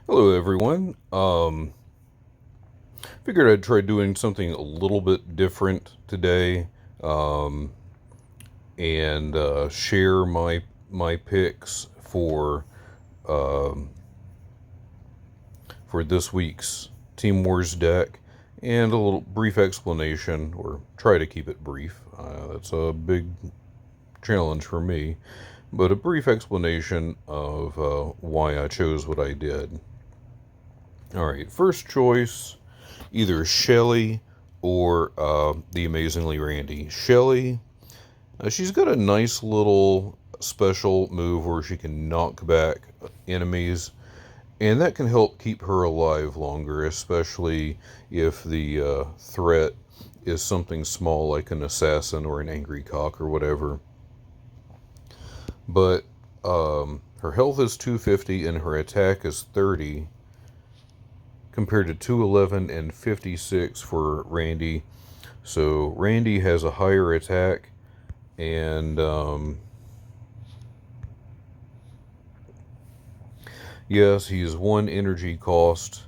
Hello, everyone. Figured I'd try doing something a little bit different today, um, and share my picks um, for this week's Team Wars deck, and a little brief explanation, or try to keep it brief. That's a big challenge for me, but a brief explanation of why I chose what I did. All right, first choice, either Shelly or the amazingly Randy. Shelly, she's got a nice little special move where she can knock back enemies, and that can help keep her alive longer, especially if the threat is something small like an assassin or an angry cock or whatever. But her health is 250 and her attack is 30 compared to 211 and 56 for Randy. So Randy has a higher attack, and yes, he's one energy cost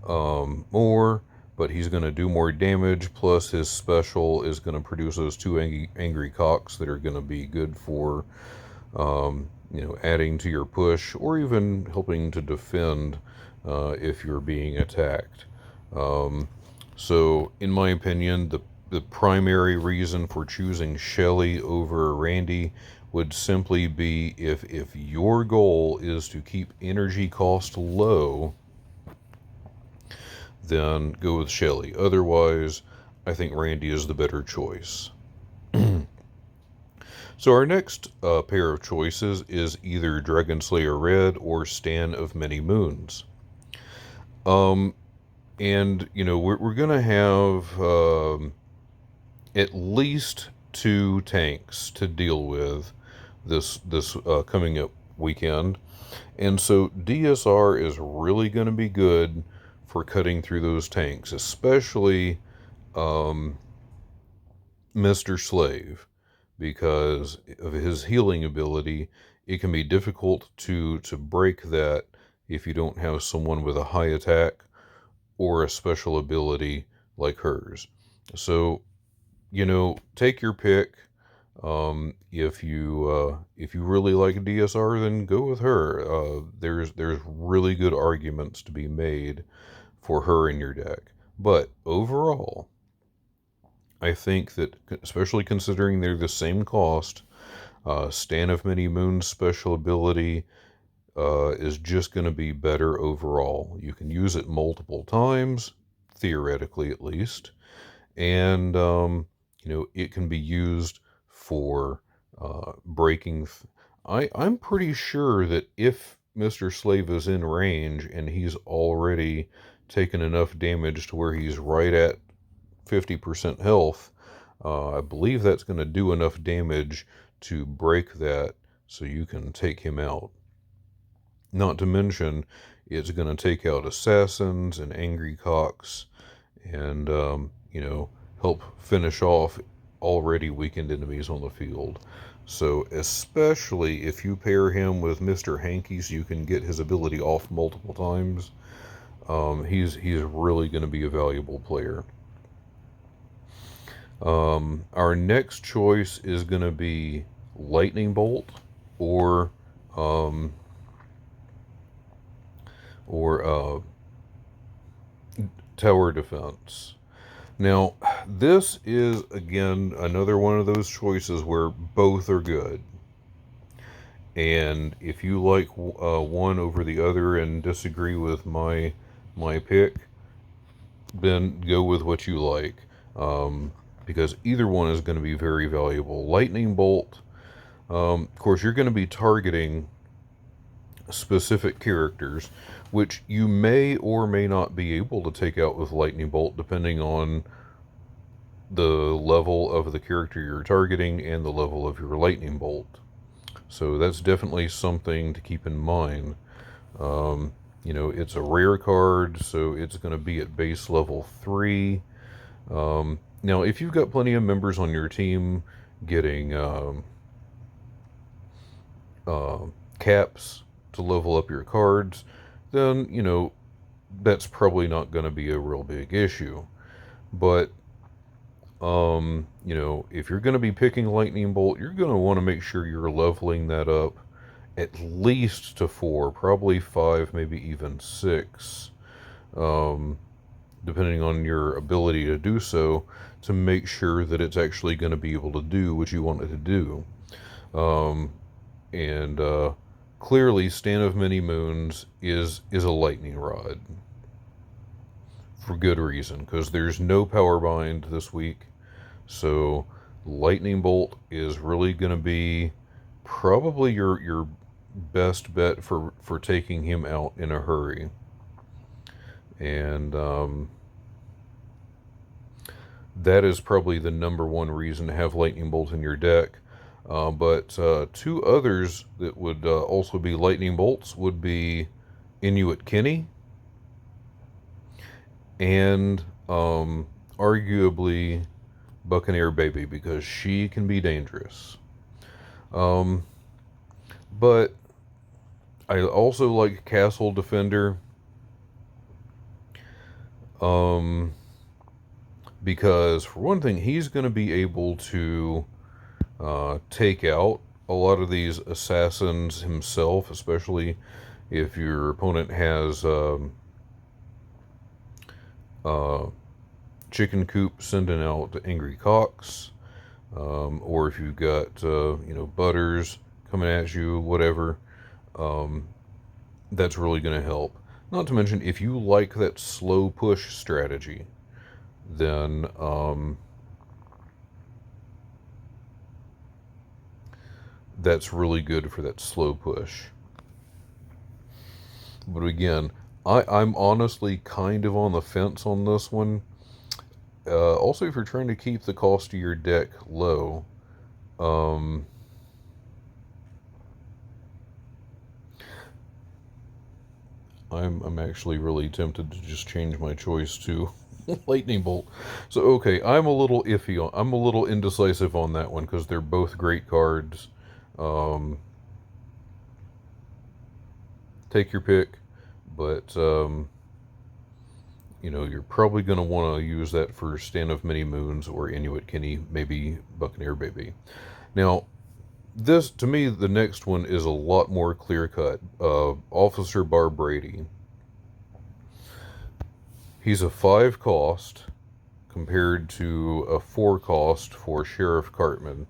more, but he's going to do more damage. Plus, his special is going to produce those two angry cocks that are going to be good for adding to your push or even helping to defend if you're being attacked. Um, so, in my opinion, the primary reason for choosing Shelly over Randy would simply be if your goal is to keep energy cost low, then go with Shelly. Otherwise, I think Randy is the better choice. So our next pair of choices is either Dragon Slayer Red or Stan of Many Moons. Um, and we're gonna have at least two tanks to deal with this coming up weekend, and so DSR is really going to be good for cutting through those tanks, especially um, Mr. Slave, because of his healing ability. It can be difficult to break that if you don't have someone with a high attack or a special ability like hers. So take your pick. If you really like DSR, then go with her. There's really good arguments to be made for her in your deck. But overall, I think that, especially considering they're the same cost, Stan of Many Moons special ability is just going to be better overall. You can use it multiple times, theoretically at least, and it can be used for breaking. I'm pretty sure that if Mr. Slave is in range and he's already taken enough damage to where he's right at 50% health, I believe that's going to do enough damage to break that so you can take him out. Not to mention, it's going to take out assassins and angry cocks and, help finish off already weakened enemies on the field. So, especially if you pair him with Mr. Hanky so you can get his ability off multiple times, he's really going to be a valuable player. Our next choice is going to be Lightning Bolt or um, or Tower Defense. Now, this is again another one of those choices where both are good. And if you like one over the other and disagree with my pick, then go with what you like. Because either one is going to be very valuable. Lightning Bolt, of course, you're going to be targeting specific characters, which you may or may not be able to take out with Lightning Bolt, depending on the level of the character you're targeting and the level of your Lightning Bolt. So that's definitely something to keep in mind. It's a rare card, so it's going to be at base level 3. Now, if you've got plenty of members on your team getting uh, caps to level up your cards, then, that's probably not going to be a real big issue. But, if you're going to be picking Lightning Bolt, you're going to want to make sure you're leveling that up at least to 4, probably 5, maybe even 6, depending on your ability to do so, to make sure that it's actually going to be able to do what you want it to do. And clearly, Stand of Many Moons is a lightning rod for good reason, because there's no power bind this week. So Lightning Bolt is really going to be probably your best bet for taking him out in a hurry. And that is probably the number one reason to have Lightning Bolt in your deck. But two others that would also be Lightning Bolts would be Inuit Kenny and arguably Buccaneer Baby, because she can be dangerous. But I also like Castle Defender, because for one thing, he's going to be able to take out a lot of these assassins himself, especially if your opponent has Chicken Coop sending out Angry Cocks, or if you've got Butters coming at you, whatever. That's really going to help. Not to mention, if you like that slow push strategy, then that's really good for that slow push. But again, I'm honestly kind of on the fence on this one. Also, if you're trying to keep the cost of your deck low, I'm actually really tempted to just change my choice to Lightning Bolt. So okay, I'm a little iffy on. I'm a little indecisive on that one because they're both great cards. Take your pick, but you're probably going to want to use that for Stand of Many Moons or Inuit Kenny, maybe Buccaneer Baby. Now, this, to me, the next one is a lot more clear cut. Officer Barbrady. He's a 5 cost compared to a 4 cost for Sheriff Cartman.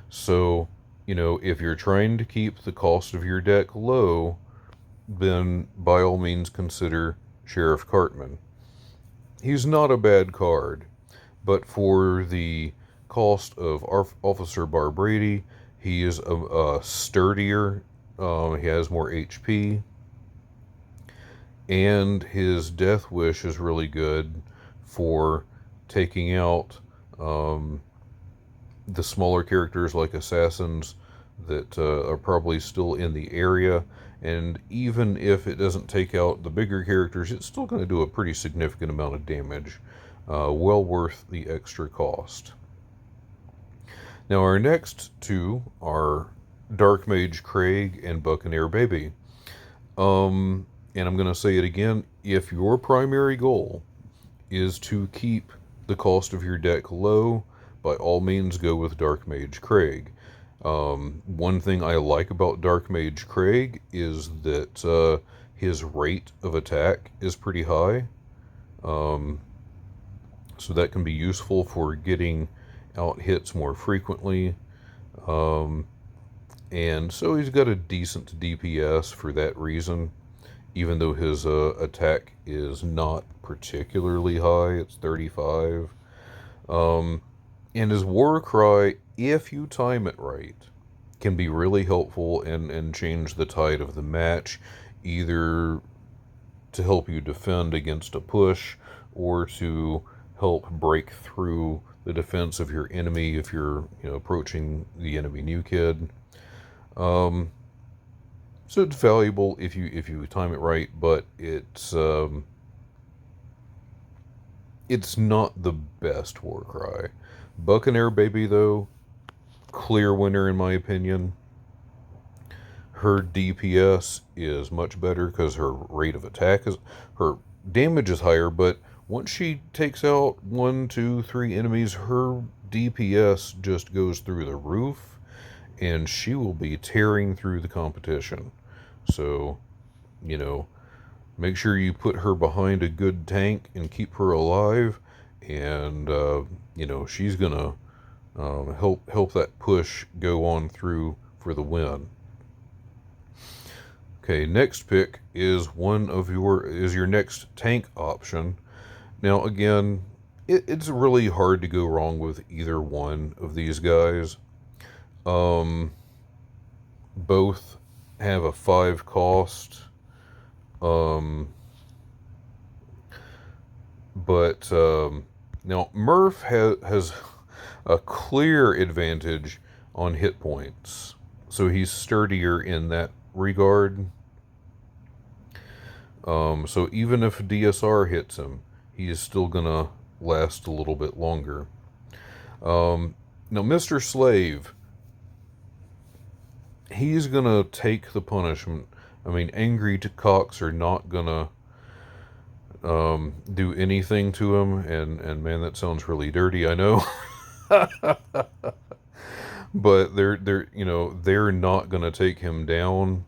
So, if you're trying to keep the cost of your deck low, then by all means consider Sheriff Cartman. He's not a bad card, but for the cost of Officer Barbrady, he is a sturdier, he has more HP, and his Death Wish is really good for taking out the smaller characters like assassins that are probably still in the area. And even if it doesn't take out the bigger characters, it's still going to do a pretty significant amount of damage. Well worth the extra cost. Now our next two are Dark Mage Craig and Buccaneer Baby. And I'm going to say it again, if your primary goal is to keep the cost of your deck low, by all means go with Dark Mage Craig. One thing I like about Dark Mage Craig is that his rate of attack is pretty high. So that can be useful for getting out hits more frequently. And so he's got a decent DPS for that reason, even though his attack is not particularly high. It's 35. And his War Cry, if you time it right, can be really helpful and change the tide of the match, either to help you defend against a push or to help break through the defense of your enemy if you're approaching the enemy new kid. So it's valuable if you time it right, but it's not the best War Cry. Buccaneer Baby, though, clear winner in my opinion. her DPS is much better because her rate of attack is, her damage is higher, but once she takes out 1, 2, 3 enemies, her DPS just goes through the roof, and she will be tearing through the competition. So, you know, make sure you put her behind a good tank and keep her alive, and you know, she's gonna help that push go on through for the win. Okay, next pick is your next tank option. Now again, it's really hard to go wrong with either one of these guys. Um, Both have a 5 cost. Um, but now Murph has a clear advantage on hit points, so he's sturdier in that regard. So even if DSR hits him, he is still gonna last a little bit longer. Now, Mr. Slave, he's gonna take the punishment. I mean, angry cocks are not gonna do anything to him, and man, that sounds really dirty, I know. But they're not gonna take him down.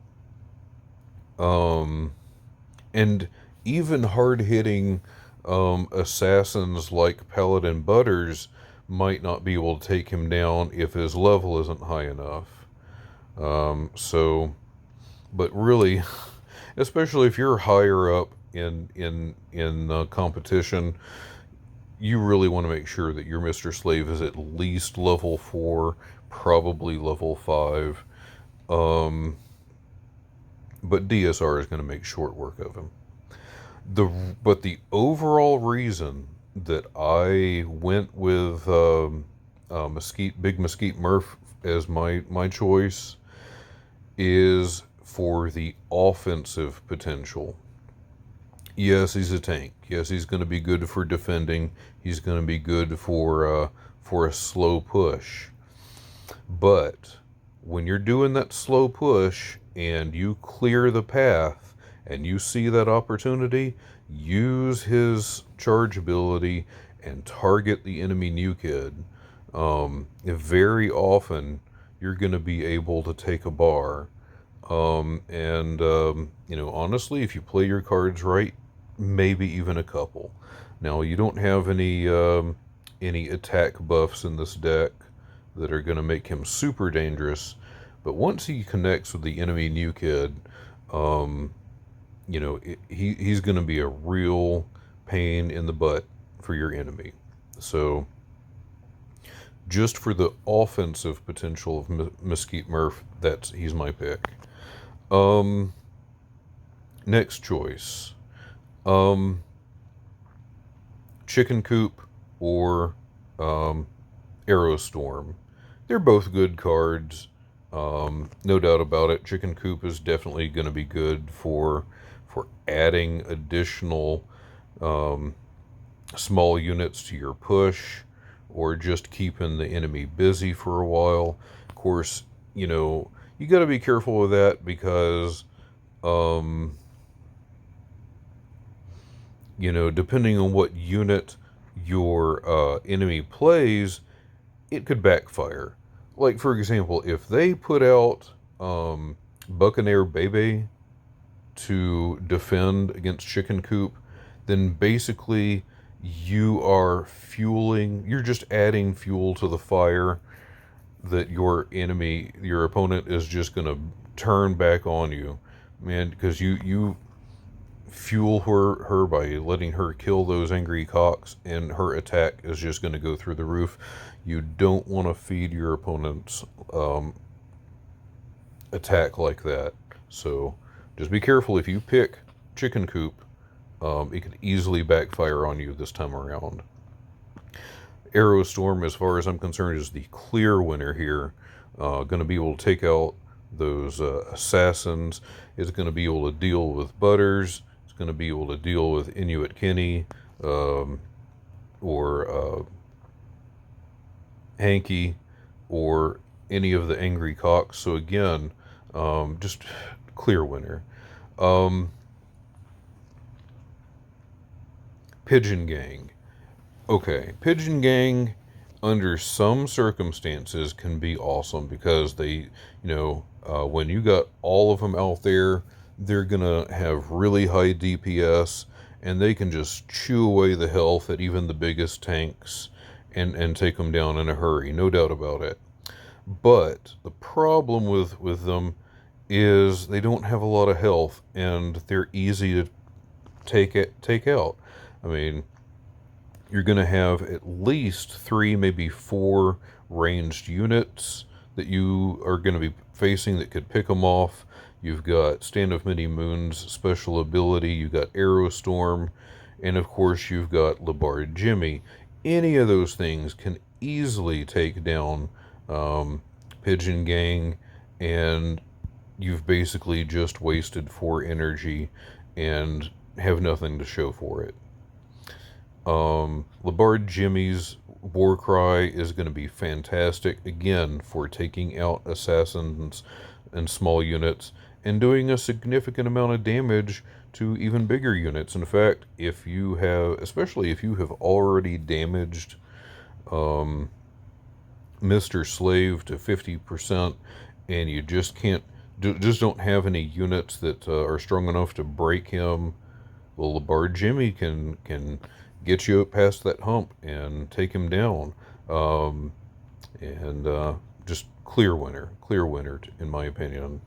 And even hard hitting assassins like Paladin Butters might not be able to take him down if his level isn't high enough. So, but really, especially if you're higher up in competition, you really want to make sure that your Mr. Slave is at least level 4, probably level 5. But DSR is going to make short work of him. But the overall reason that I went with Big Mesquite Murph as my choice is for the offensive potential. Yes, he's a tank. Yes, he's going to be good for defending. He's going to be good for a slow push. But when you're doing that slow push and you clear the path and you see that opportunity, use his charge ability and target the enemy new kid. Very often you're going to be able to take a bar. Honestly, if you play your cards right, maybe even a couple. Now, you don't have any attack buffs in this deck that are going to make him super dangerous, but once he connects with the enemy new kid, he's going to be a real pain in the butt for your enemy. So, just for the offensive potential of Mesquite Murph, he's my pick. Next choice. Chicken Coop or Aerostorm. They're both good cards. No doubt about it. Chicken Coop is definitely going to be good for adding additional small units to your push, or just keeping the enemy busy for a while. Of course, you got to be careful with that because, depending on what unit your enemy plays, it could backfire. Like, for example, if they put out Buccaneer Bebe to defend against Chicken Coop, then basically you're just adding fuel to the fire that your opponent is just going to turn back on you, man, because you fuel her by letting her kill those angry cocks, and her attack is just going to go through the roof. You don't want to feed your opponent's attack like that. So just be careful if you pick Chicken Coop. It could easily backfire on you this time around. Aerostorm, as far as I'm concerned, is the clear winner here. Going to be able to take out those assassins. It's going to be able to deal with Butters. It's going to be able to deal with Inuit Kenny or Hanky or any of the angry cocks. So again, Just clear winner. Um, Pigeon Gang. Okay, Pigeon Gang, under some circumstances, can be awesome because when you got all of them out there, they're gonna have really high DPS, and they can just chew away the health at even the biggest tanks, and take them down in a hurry, no doubt about it. But the problem with them is they don't have a lot of health, and they're easy to take out. I mean, you're going to have at least three, maybe four ranged units that you are going to be facing that could pick them off. You've got Stand of Many Moons special ability, you've got Arrow Storm, and of course you've got Labard Jimmy. Any of those things can easily take down Pigeon Gang, and you've basically just wasted 4 energy and have nothing to show for it. Labard Jimmy's Warcry is going to be fantastic, again, for taking out assassins and small units and doing a significant amount of damage to even bigger units. In fact, especially if you have already damaged Mr. Slave to 50% and you just can't, just don't have any units that are strong enough to break him, well, Labard Jimmy can get you past that hump and take him down. And just clear winner, in my opinion.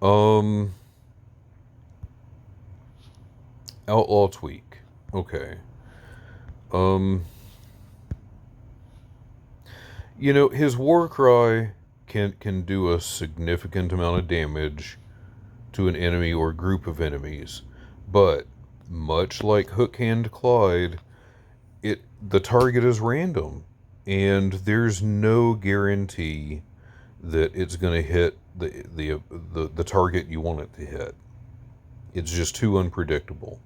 Um, Outlaw Tweak. Okay. Um, his war cry can do a significant amount of damage to an enemy or group of enemies, but much like Hook Hand Clyde, the target is random, and there's no guarantee that it's going to hit the target you want it to hit. It's just too unpredictable,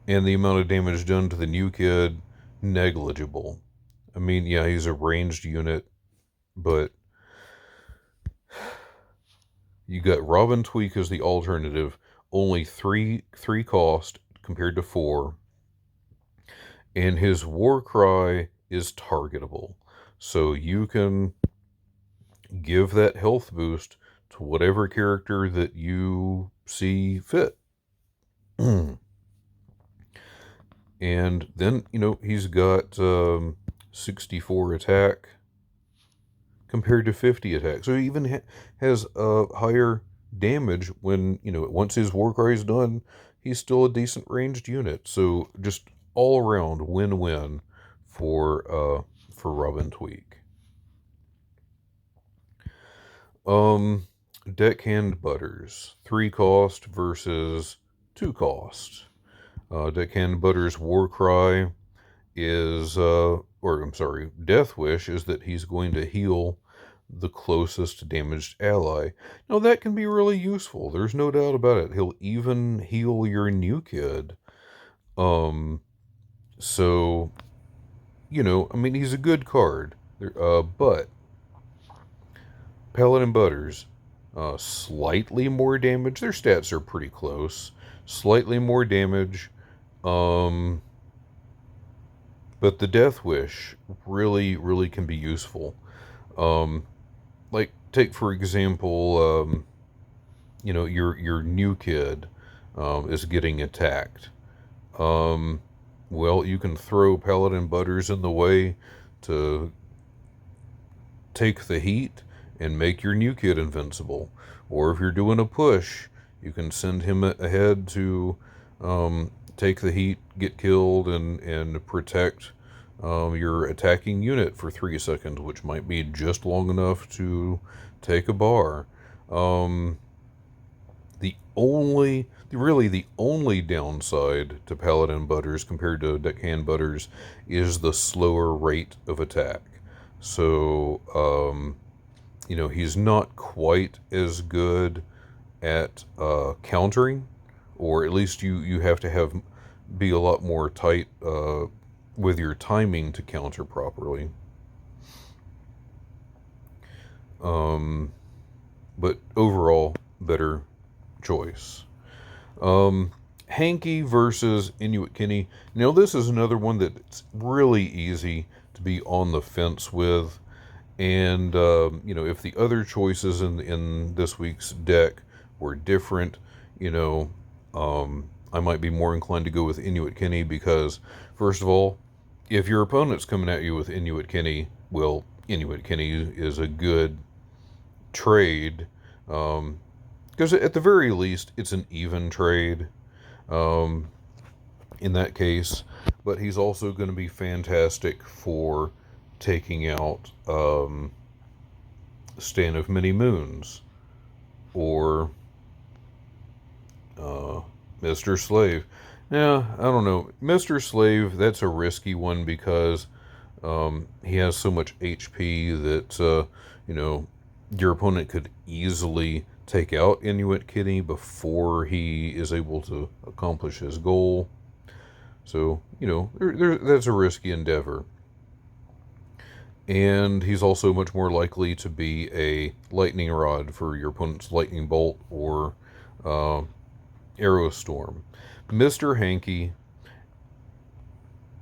and the amount of damage done to the new kid, negligible. I mean, yeah, he's a ranged unit, but you got Robin Tweak as the alternative, only three cost compared to 4, and his war cry is targetable. So you can give that health boost to whatever character that you see fit. And then, he's got 64 attack compared to 50 attack. So he even has higher damage when, once his war cry is done, he's still a decent ranged unit. So just all around win-win for Robin Tweak. Deckhand Butters, 3 cost versus 2 cost. Deckhand Butters' war cry is, Death Wish is that he's going to heal the closest damaged ally. Now that can be really useful. There's no doubt about it. He'll even heal your new kid. So, he's a good card. But Paladin Butters, slightly more damage. Their stats are pretty close. Slightly more damage. But the Death Wish really, really can be useful. Like, take for example, your new kid is getting attacked. Well, you can throw Paladin Butters in the way to take the heat and make your new kid invincible. Or if you're doing a push, you can send him ahead to take the heat, get killed, and protect your attacking unit for 3 seconds, which might be just long enough to take a bar. The only downside to Paladin Butters compared to Deckhand Butters is the slower rate of attack. So, he's not quite as good at countering, or at least you have to be a lot more tight with your timing to counter properly. Um, but overall, better choice. Um, Hanky versus Inuit Kinney. Now, this is another one that's really easy to be on the fence with. And, if the other choices in this week's deck were different, I might be more inclined to go with Inuit Kinney because, first of all, if your opponent's coming at you with Inuit Kinney, well, Inuit Kinney is a good trade. Because at the very least, it's an even trade um, in that case. But he's also going to be fantastic for taking out Stan of Many Moons or uh, Mr. Slave. Now, I don't know. Mr. Slave, that's a risky one because he has so much HP that, your opponent could easily take out Inuit Kitty before he is able to accomplish his goal. So, that's a risky endeavor. And he's also much more likely to be a lightning rod for your opponent's lightning bolt or uh, arrow storm. Mr. Hanky,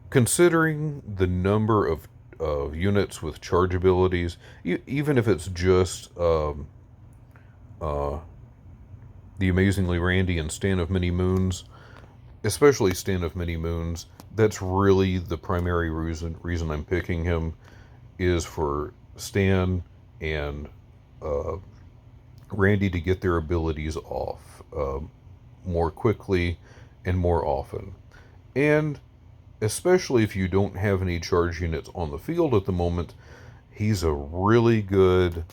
considering the number of units with charge abilities, even if it's just uh, the Amazingly Randy and Stan of Many Moons, especially Stan of Many Moons, that's really the primary reason I'm picking him is for Stan and uh, Randy to get their abilities off more quickly and more often. And especially if you don't have any charge units on the field at the moment, he's a really good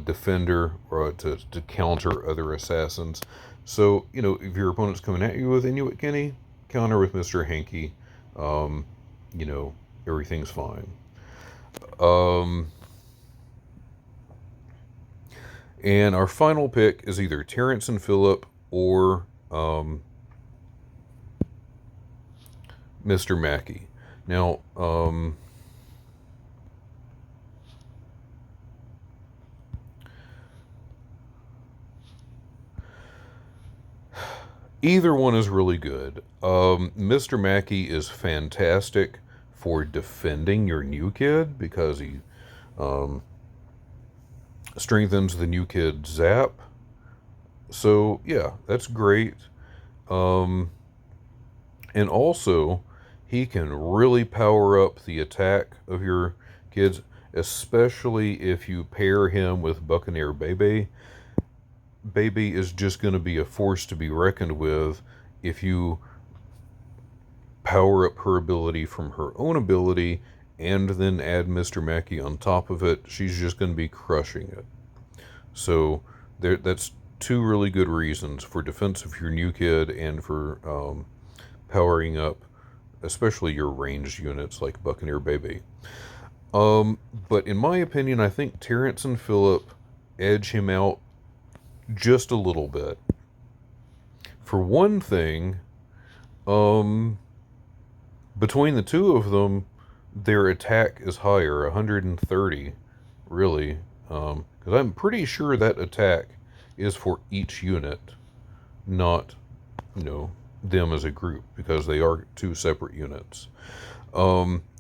defender to counter other assassins. So, if your opponent's coming at you with Inuit Kenny, counter with Mr. Hanky. Um, everything's fine. Um, and our final pick is either Terrence and Phillip or Mr. Mackey. Now, either one is really good. Mr. Mackey is fantastic for defending your new kid because he um, strengthens the new kid zap. So, yeah, that's great. Um, and also, he can really power up the attack of your kids, especially if you pair him with Buccaneer Bebe. Baby is just going to be a force to be reckoned with if you power up her ability from her own ability and then add Mr. Mackey on top of it. She's just going to be crushing it. So that's two really good reasons for defense of your new kid and for powering up especially your ranged units like Buccaneer Baby. But in my opinion, I think Terrence and Phillip edge him out just a little bit. For one thing, between the two of them, their attack is higher, 130, really. Because I'm pretty sure that attack is for each unit, not, them as a group, because they are two separate units.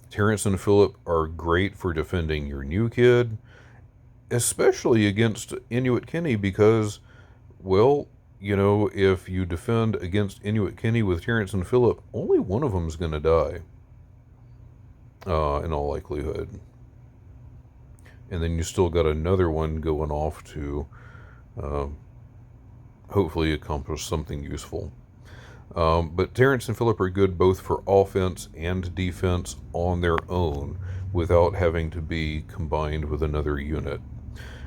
Terrence and Phillip are great for defending your new kid, especially against Inuit Kenny, because, well, if you defend against Inuit Kenny with Terrence and Phillip, only one of them is going to die, in all likelihood. And then you still got another one going off to hopefully accomplish something useful. But Terrence and Phillip are good both for offense and defense on their own without having to be combined with another unit.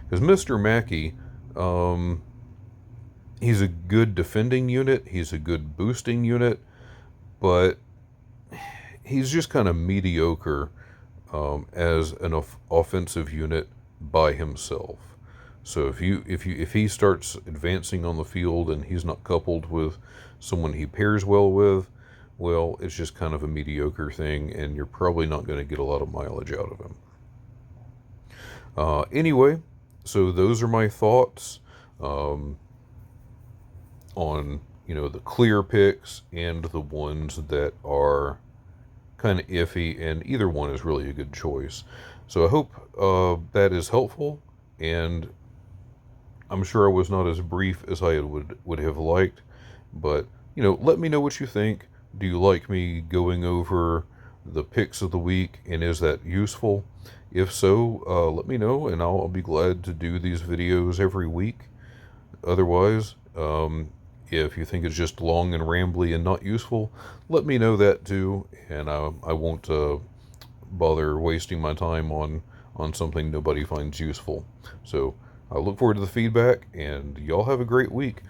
Because Mr. Mackey, he's a good defending unit, he's a good boosting unit, but he's just kind of mediocre as an offensive unit by himself. So if he starts advancing on the field and he's not coupled with someone he pairs well with, well, it's just kind of a mediocre thing, and you're probably not going to get a lot of mileage out of him. Anyway, so those are my thoughts um, on the clear picks and the ones that are kind of iffy, and either one is really a good choice. So I hope that is helpful, and I'm sure I was not as brief as I would have liked, but let me know what you think. Do you like me going over the picks of the week, and is that useful? If so, let me know, and I'll be glad to do these videos every week. Otherwise, if you think it's just long and rambly and not useful, let me know that too, and I won't bother wasting my time on something nobody finds useful. So I look forward to the feedback, and y'all have a great week.